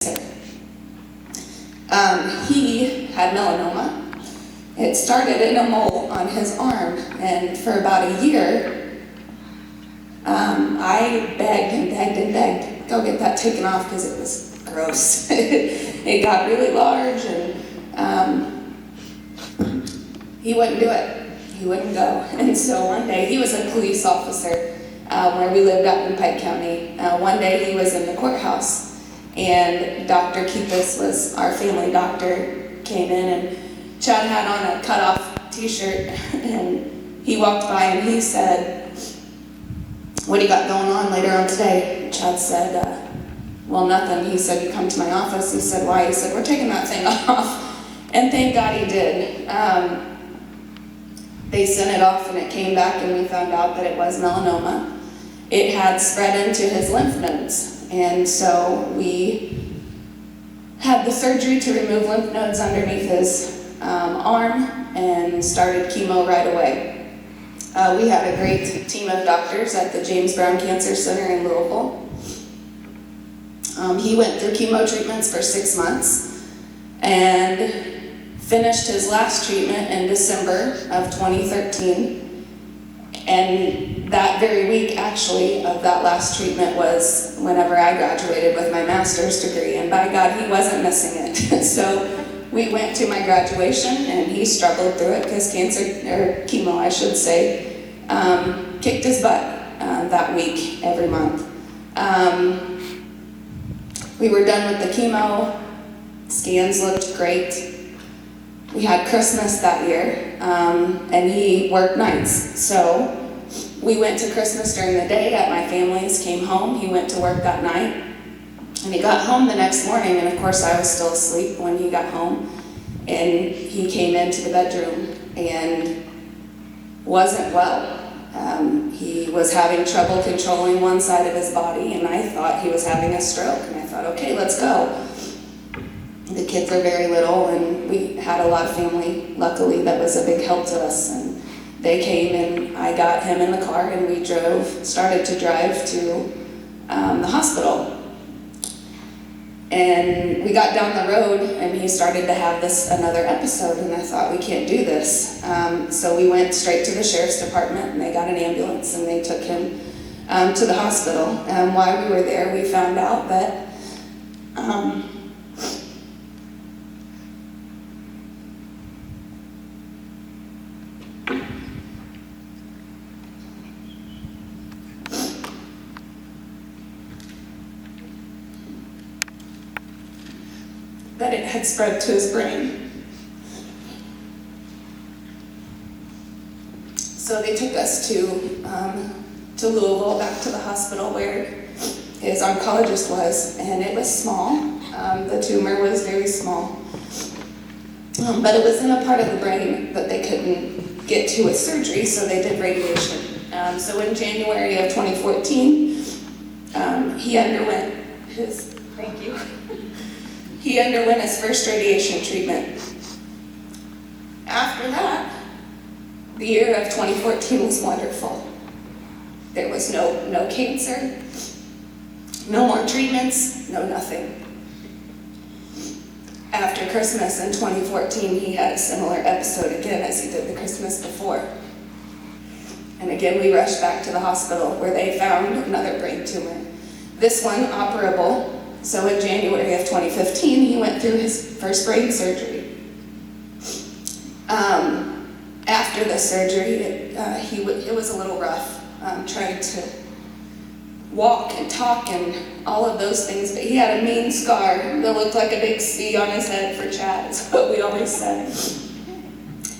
He had melanoma. It started in a mole on his arm, and for about a year, I begged and begged and begged, go get that taken off because it was gross. It got really large, and he wouldn't do it. He wouldn't go. And so one day, he was a police officer where we lived out in Pike County. One day he was in the courthouse, and Dr. Keepus was our family doctor, came in, and Chad had on a cut-off t-shirt, and he walked by and he said, "What do you got going on later on today?" Chad said, "Well, nothing." He said, "You come to my office." He said, "Why?" He said, "We're taking that thing off." And thank God he did. They sent it off and it came back, and we found out that it was melanoma. It had spread into his lymph nodes, and so we had the surgery to remove lymph nodes underneath his arm and started chemo right away. We had a great team of doctors at the James Brown Cancer Center in Louisville. He went through chemo treatments for 6 months and finished his last treatment in December of 2013. And that very week, actually, of that last treatment was whenever I graduated with my master's degree. And by God, he wasn't missing it. So we went to my graduation, and he struggled through it because chemo, I should say, kicked his butt that week, every month. We were done with the chemo. Scans looked great. We had Christmas that year, and he worked nights. So we went to Christmas during the day at my family's, came home. He went to work that night, and he got home the next morning, and of course I was still asleep when he got home, and he came into the bedroom and wasn't well. He was having trouble controlling one side of his body, and I thought he was having a stroke, and I thought, okay, let's go. The kids are very little, and we had a lot of family, luckily, that was a big help to us. And they came, and I got him in the car, and we started to drive to the hospital. And we got down the road, and he started to have another episode, and I thought, we can't do this. So we went straight to the sheriff's department, and they got an ambulance, and they took him to the hospital. While we were there, we found out that that it had spread to his brain. So they took us to Louisville, back to the hospital where his oncologist was, and it was small. The tumor was very small, but it was in a part of the brain that they couldn't get to with surgery, so they did radiation. So in January of 2014, he underwent his, thank you. He underwent his first radiation treatment. After that, the year of 2014 was wonderful. There was no cancer, no more treatments, no nothing. After Christmas in 2014, he had a similar episode again as he did the Christmas before. And again, we rushed back to the hospital where they found another brain tumor. This one operable. So in January of 2015, he went through his first brain surgery. After the surgery, it was a little rough, trying to walk and talk and all of those things, but he had a mean scar that looked like a big C on his head for Chad, is what we always said.